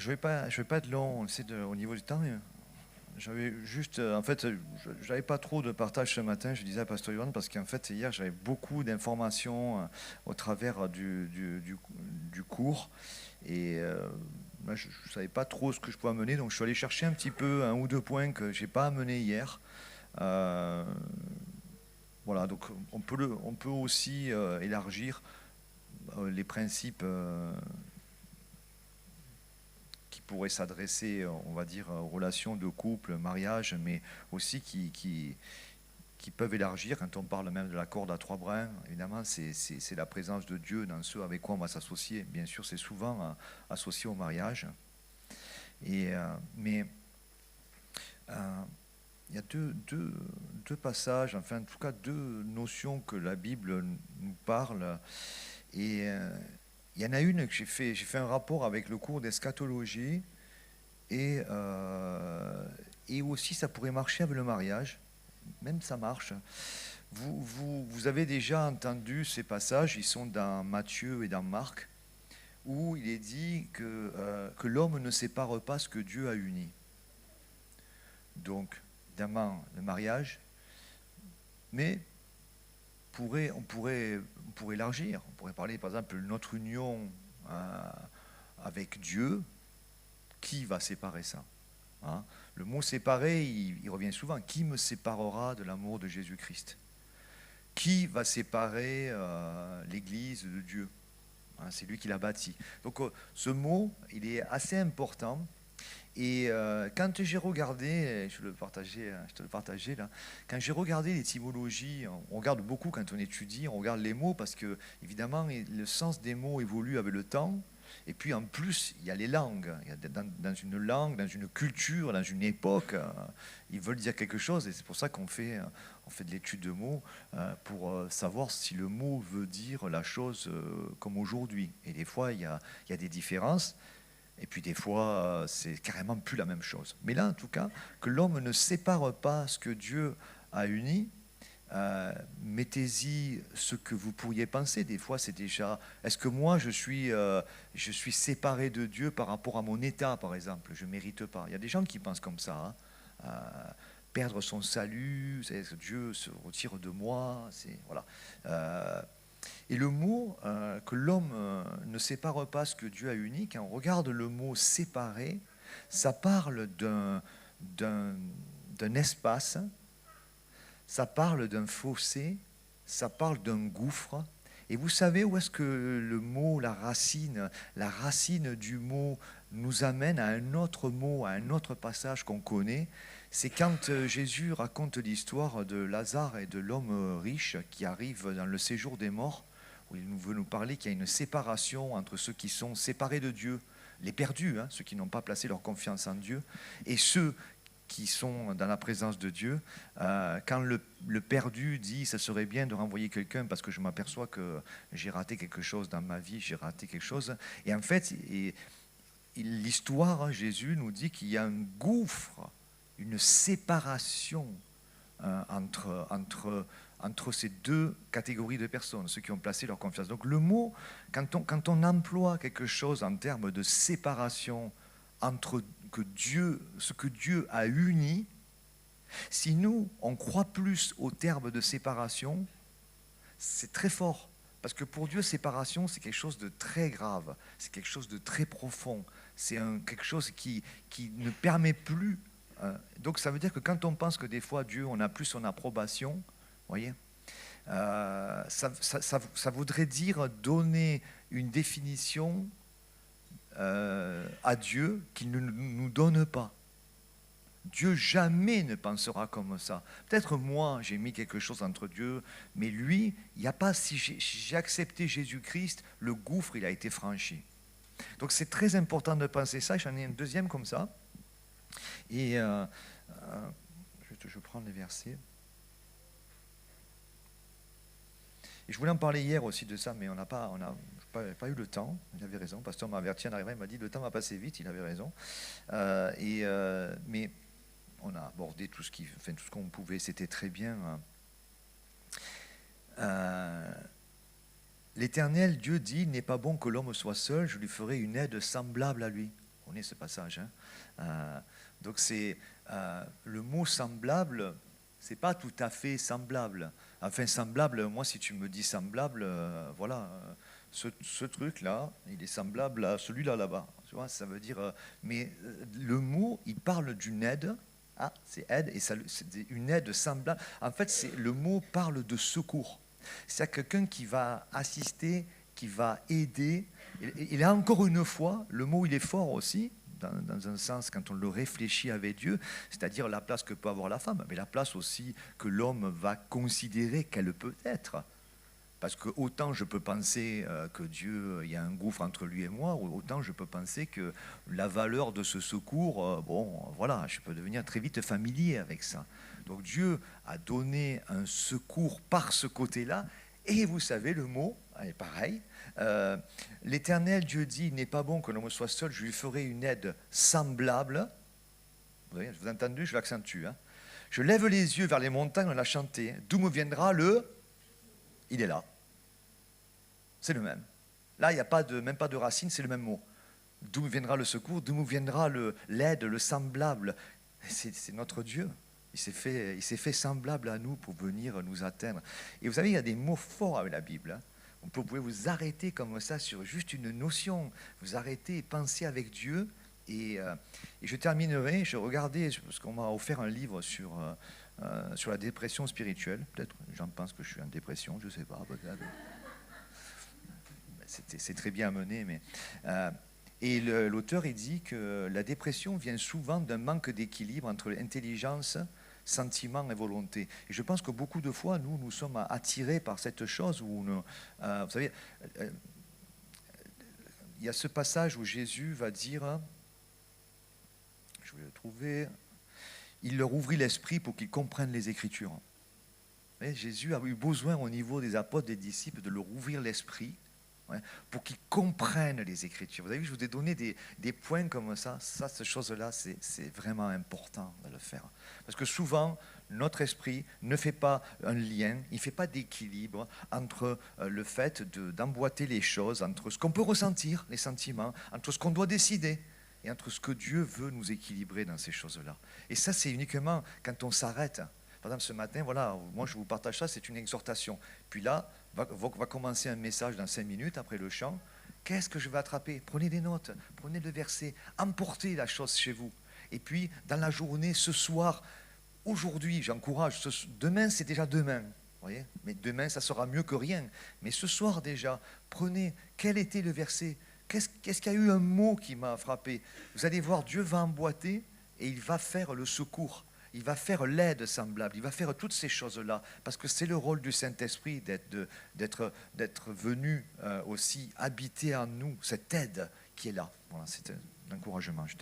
je vais pas être long, au niveau du temps. J'avais juste, en fait, j'avais pas trop de partage ce matin, je disais à Pasteur Yohan, parce qu'en fait, hier, j'avais beaucoup d'informations au travers du cours. Et moi, je ne savais pas trop ce que je pouvais amener, donc je suis allé chercher un petit peu un ou deux points que j'ai pas amenés hier. Euh, voilà, donc on peut aussi élargir les principes qui pourraient s'adresser, on va dire, aux relations de couple, mariage, mais aussi qui peuvent élargir. Quand on parle même de la corde à trois brins, évidemment, c'est la présence de Dieu dans ceux avec quoi on va s'associer. Bien sûr, c'est souvent associé au mariage. Mais euh, il y a deux passages, enfin en tout cas deux notions que la Bible nous parle. Et il y en a une que j'ai fait un rapport avec le cours d'eschatologie et, et aussi ça pourrait marcher avec le mariage, même ça marche. Vous avez déjà entendu ces passages, ils sont dans Matthieu et dans Marc, où il est dit que l'homme ne sépare pas ce que Dieu a uni. Donc, évidemment, le mariage, mais on pourrait élargir. On pourrait parler, par exemple, de notre union avec Dieu. Qui va séparer ça, hein? Le mot séparer, il revient souvent. Qui me séparera de l'amour de Jésus-Christ? Qui va séparer l'Église de Dieu, hein? C'est lui qui l'a bâti. Donc ce mot, il est assez important. Et quand j'ai regardé, je te le partageais là, quand j'ai regardé l'étymologie, on regarde beaucoup quand on étudie, on regarde les mots parce que évidemment le sens des mots évolue avec le temps. Et puis en plus, il y a les langues. Il y a dans une langue, dans une culture, dans une époque, ils veulent dire quelque chose. Et c'est pour ça on fait de l'étude de mots pour savoir si le mot veut dire la chose comme aujourd'hui. Et des fois, il y a des différences. Et puis des fois, c'est carrément plus la même chose. Mais là, en tout cas, que l'homme ne sépare pas ce que Dieu a uni. Mettez-y ce que vous pourriez penser. Des fois, c'est déjà, est-ce que moi, je suis séparé de Dieu par rapport à mon état, par exemple? Je ne mérite pas. Il y a des gens qui pensent comme ça, hein. Perdre son salut, c'est que Dieu se retire de moi. Voilà. Et le mot que l'homme ne sépare pas ce que Dieu a uni, quand on regarde le mot séparer, ça parle d'un espace, ça parle d'un fossé, ça parle d'un gouffre. Et vous savez où est-ce que le mot, la racine du mot nous amène à un autre mot, à un autre passage qu'on connaît? C'est quand Jésus raconte l'histoire de Lazare et de l'homme riche qui arrive dans le séjour des morts, où il veut nous parler qu'il y a une séparation entre ceux qui sont séparés de Dieu, les perdus, hein, ceux qui n'ont pas placé leur confiance en Dieu, et ceux qui sont dans la présence de Dieu. Quand le perdu dit ça serait bien de renvoyer quelqu'un parce que je m'aperçois que j'ai raté quelque chose dans ma vie, j'ai raté quelque chose. Et en fait, l'histoire, hein, Jésus nous dit qu'il y a un gouffre, une séparation entre ces deux catégories de personnes, ceux qui ont placé leur confiance. Donc le mot, quand on emploie quelque chose en termes de séparation entre ce que Dieu a uni, si nous, on croit plus au terme de séparation, c'est très fort. Parce que pour Dieu, séparation, c'est quelque chose de très grave, c'est quelque chose de très profond, c'est quelque chose qui ne permet plus. Donc ça veut dire que quand on pense que des fois Dieu, on n'a plus son approbation, voyez, ça voudrait dire donner une définition à Dieu qu'il ne nous donne pas. Dieu jamais ne pensera comme ça. Peut-être moi, j'ai mis quelque chose entre Dieu, mais lui, il n'y a pas, si j'ai accepté Jésus-Christ, le gouffre, il a été franchi. Donc c'est très important de penser ça. J'en ai un deuxième comme ça. Et je prends les versets. Et je voulais en parler hier aussi de ça, mais on n'a pas eu le temps. Il avait raison. Le pasteur m'a averti en arrivant, il m'a dit le temps va passer vite, il avait raison. Mais on a abordé tout ce qu'on pouvait, c'était très bien. L'Éternel, Dieu dit, il n'est pas bon que l'homme soit seul, je lui ferai une aide semblable à lui. connaît ce passage. Hein. Donc c'est le mot semblable, c'est pas tout à fait semblable. Enfin, semblable, moi, si tu me dis semblable, voilà, ce truc-là, il est semblable à celui-là, là-bas. Tu vois, ça veut dire. Mais le mot, il parle d'une aide. Ah, c'est aide, et c'est une aide semblable. En fait, le mot parle de secours. C'est quelqu'un qui va assister, qui va aider. Et là, encore une fois, le mot, il est fort aussi, dans un sens, quand on le réfléchit avec Dieu, c'est-à-dire la place que peut avoir la femme, mais la place aussi que l'homme va considérer qu'elle peut être. Parce que autant je peux penser que Dieu, il y a un gouffre entre lui et moi, autant je peux penser que la valeur de ce secours, bon, voilà, je peux devenir très vite familier avec ça. Donc Dieu a donné un secours par ce côté-là, et vous savez, le mot est pareil. L'Éternel, Dieu dit, il n'est pas bon que l'homme soit seul, je lui ferai une aide semblable. Vous avez entendu, je l'accentue. Hein. Je lève les yeux vers les montagnes, on l'a chanté. D'où me viendra le... Il est là. C'est le même. Là, il n'y a même pas de racine, c'est le même mot. D'où me viendra le secours, d'où me viendra l'aide, le semblable. C'est notre Dieu. Il s'est fait semblable à nous pour venir nous atteindre. Et vous savez, il y a des mots forts avec la Bible. Hein. Vous pouvez vous arrêter comme ça sur juste une notion. Vous arrêtez et pensez avec Dieu. Et je terminerai, je regardais, parce qu'on m'a offert un livre sur la dépression spirituelle. Peut-être, j'en pense que je suis en dépression, je ne sais pas, peut-être. C'est très bien mené, mais... et l'auteur, il dit que la dépression vient souvent d'un manque d'équilibre entre intelligence, sentiment et volonté. Et je pense que beaucoup de fois, nous sommes attirés par cette chose où, vous savez, il y a ce passage où Jésus va dire, je vais le trouver, il leur ouvrit l'esprit pour qu'ils comprennent les Écritures. Vous voyez, Jésus a eu besoin au niveau des apôtres, des disciples, de leur ouvrir l'esprit, pour qu'ils comprennent les Écritures. Vous avez vu, je vous ai donné des points comme ça. Cette chose-là, c'est vraiment important de le faire. Parce que souvent, notre esprit ne fait pas un lien, il ne fait pas d'équilibre entre le fait d'emboîter les choses, entre ce qu'on peut ressentir, les sentiments, entre ce qu'on doit décider, et entre ce que Dieu veut nous équilibrer dans ces choses-là. Et ça, c'est uniquement quand on s'arrête. Par exemple, ce matin, voilà, moi je vous partage ça, c'est une exhortation. Puis là, va commencer un message dans 5 minutes après le chant. Qu'est-ce que je vais attraper? Prenez des notes, prenez le verset, emportez la chose chez vous. Et puis, dans la journée, ce soir, aujourd'hui, j'encourage, demain, c'est déjà demain. Voyez, mais demain, ça sera mieux que rien. Mais ce soir déjà, prenez, quel était le verset? Qu'est-ce qu'il y a eu un mot qui m'a frappé? Vous allez voir, Dieu va emboîter et il va faire le secours. Il va faire l'aide semblable, il va faire toutes ces choses-là, parce que c'est le rôle du Saint-Esprit d'être venu aussi habiter en nous, cette aide qui est là. Voilà, c'est un encouragement, je